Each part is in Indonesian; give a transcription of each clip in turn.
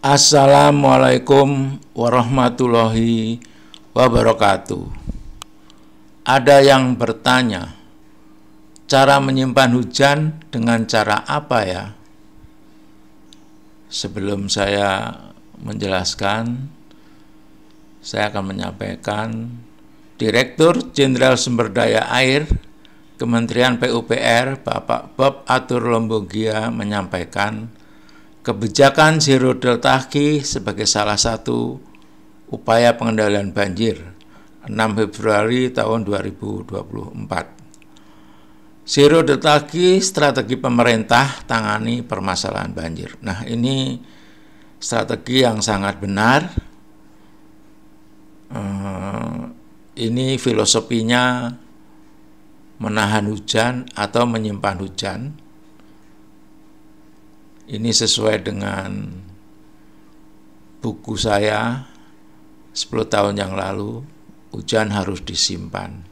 Assalamualaikum warahmatullahi wabarakatuh. Ada yang bertanya, cara menyimpan hujan dengan cara apa ya? Sebelum saya menjelaskan, saya akan menyampaikan Direktur Jenderal Sumber Daya Air Kementerian PUPR Bapak Bob Arthur Lombogia menyampaikan kebijakan Zero Delta Q sebagai salah satu upaya pengendalian banjir 6 Februari tahun 2024. Zero Delta Q strategi pemerintah tangani permasalahan banjir. Nah, ini strategi yang sangat benar. Ini filosofinya menahan hujan atau menyimpan hujan. Ini sesuai dengan buku saya 10 tahun yang lalu, hujan harus disimpan.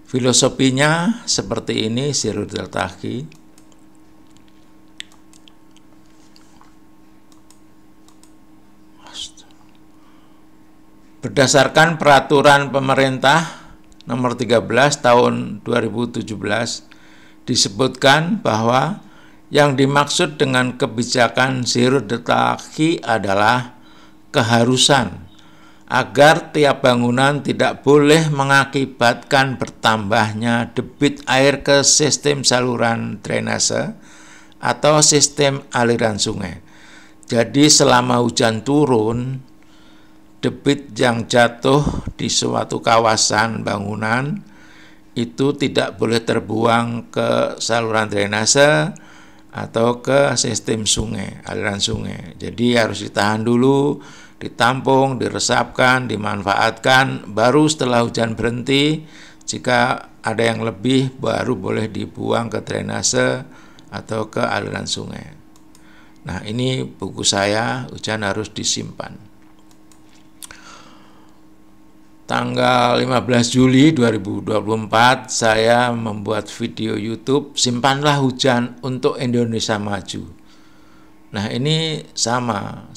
Filosofinya seperti ini, Zero Delta Q. Berdasarkan peraturan pemerintah nomor 13 tahun 2017 disebutkan bahwa yang dimaksud dengan kebijakan Zero Delta Q adalah keharusan agar tiap bangunan tidak boleh mengakibatkan bertambahnya debit air ke sistem saluran drainase atau sistem aliran sungai. Jadi selama hujan turun, debit yang jatuh di suatu kawasan bangunan itu tidak boleh terbuang ke saluran drainase atau ke sistem sungai, aliran sungai. Jadi harus ditahan dulu, ditampung, diresapkan, dimanfaatkan, baru setelah hujan berhenti, jika ada yang lebih baru boleh dibuang ke drainase atau ke aliran sungai. Nah, ini buku saya, hujan harus disimpan. Tanggal 15 Juli 2024 saya membuat video YouTube Simpanlah Hujan untuk Indonesia Maju. Nah, ini sama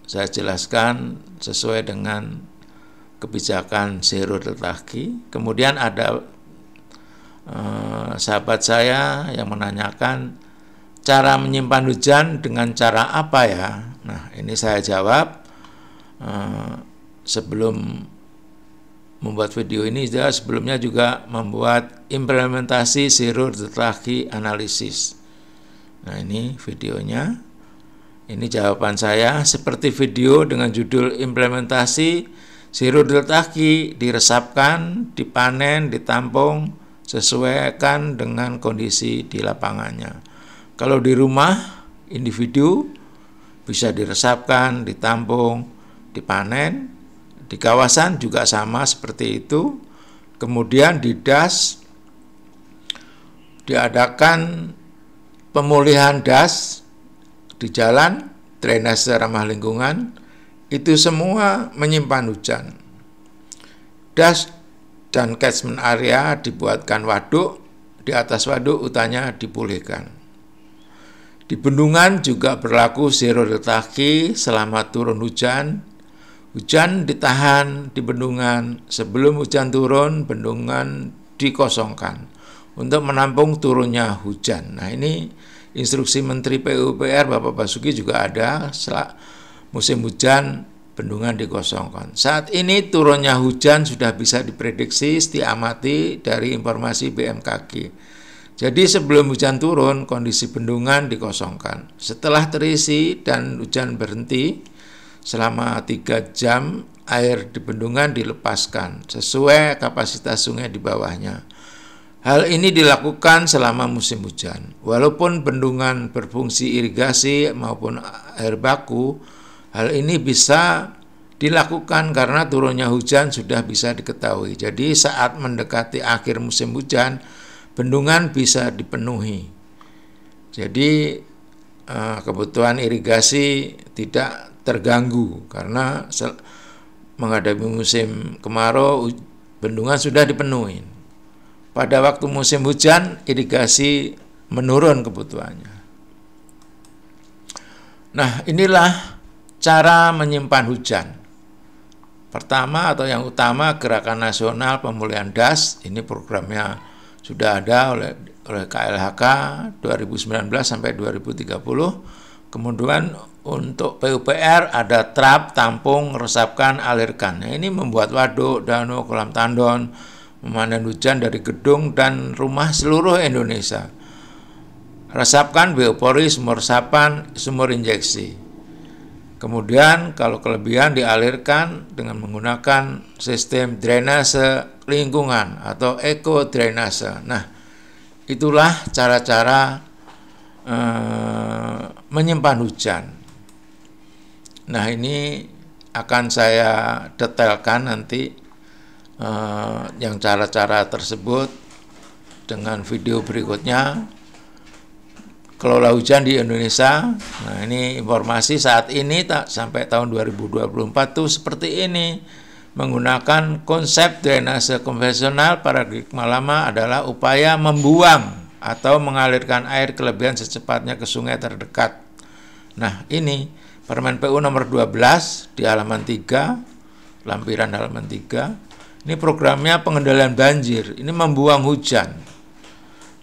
saya jelaskan sesuai dengan kebijakan Zero Delta Q. Kemudian ada sahabat saya yang menanyakan cara menyimpan hujan dengan cara apa ya? Nah, ini saya jawab sebelum membuat video ini, sebelumnya juga membuat implementasi Zero Delta Q analisis. Nah, ini videonya. Ini jawaban saya seperti video dengan judul implementasi Zero Delta Q, diresapkan, dipanen, ditampung, sesuaikan dengan kondisi di lapangannya. Kalau di rumah individu bisa diresapkan, ditampung, dipanen. Di kawasan juga sama seperti itu. Kemudian di das diadakan pemulihan das di jalan, drainase ramah lingkungan, itu semua menyimpan hujan. Das dan catchment area dibuatkan waduk, di atas waduk hutannya dipulihkan. Di bendungan juga berlaku Zero Delta Q selama turun hujan. Hujan ditahan di bendungan, sebelum hujan turun, bendungan dikosongkan untuk menampung turunnya hujan. Nah, ini instruksi Menteri PUPR Bapak Basuki juga ada, setelah musim hujan, bendungan dikosongkan. Saat ini turunnya hujan sudah bisa diprediksi, diamati dari informasi BMKG. Jadi sebelum hujan turun, kondisi bendungan dikosongkan. Setelah terisi dan hujan berhenti, selama 3 jam air di bendungan dilepaskan sesuai kapasitas sungai di bawahnya. Hal ini dilakukan selama musim hujan. Walaupun bendungan berfungsi irigasi maupun air baku, hal ini bisa dilakukan karena turunnya hujan sudah bisa diketahui. Jadi saat mendekati akhir musim hujan, bendungan bisa dipenuhi. Jadi kebutuhan irigasi tidak terganggu karena menghadapi musim kemarau bendungan sudah dipenuhi. Pada waktu musim hujan irigasi menurun kebutuhannya. Nah, inilah cara menyimpan hujan. Pertama atau yang utama, Gerakan Nasional Pemulihan Das. Ini programnya sudah ada oleh KLHK 2019 sampai 2030. Kemudian untuk PUPR ada trap, tampung, resapkan, alirkan. Nah, ini membuat waduk, danau, kolam tandon, memanen hujan dari gedung dan rumah seluruh Indonesia. Resapkan, biopori, sumur resapan, sumur injeksi. Kemudian kalau kelebihan dialirkan dengan menggunakan sistem drainase lingkungan atau eco drainase. Nah, itulah cara-cara menyimpan hujan. Nah, ini akan saya detailkan nanti yang cara-cara tersebut dengan video berikutnya. Kelola hujan di Indonesia. Nah, ini informasi saat ini sampai tahun 2024 tuh seperti ini. Menggunakan konsep drainase konvensional, paradigma lama adalah upaya membuang atau mengalirkan air kelebihan secepatnya ke sungai terdekat. Nah, ini Permen PU nomor 12 di halaman 3, lampiran halaman 3. Ini programnya pengendalian banjir. Ini membuang hujan.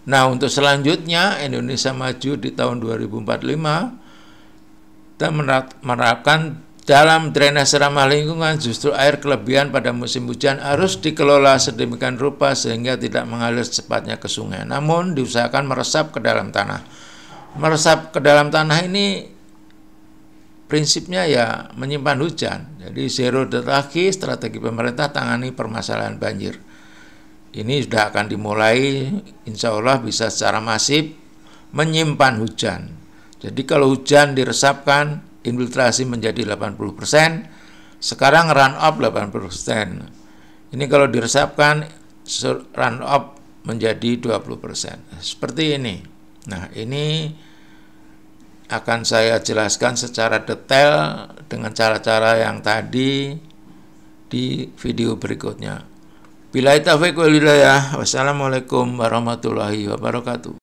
Nah, untuk selanjutnya Indonesia Maju di tahun 2045 kita menerapkan dalam drainase ramah lingkungan, justru air kelebihan pada musim hujan harus dikelola sedemikian rupa sehingga tidak mengalir secepatnya ke sungai, namun diusahakan meresap ke dalam tanah. Meresap ke dalam tanah ini prinsipnya ya menyimpan hujan. Jadi zero detraki, strategi pemerintah tangani permasalahan banjir. Ini sudah akan dimulai, insya Allah bisa secara masif menyimpan hujan. Jadi kalau hujan diresapkan, infiltrasi menjadi 80%, sekarang run off 80%. Ini kalau diresapkan, run off menjadi 20%. Seperti ini. Nah, ini akan saya jelaskan secara detail dengan cara-cara yang tadi di video berikutnya. Billahi taufiq wal hidayah. Wassalamualaikum warahmatullahi wabarakatuh.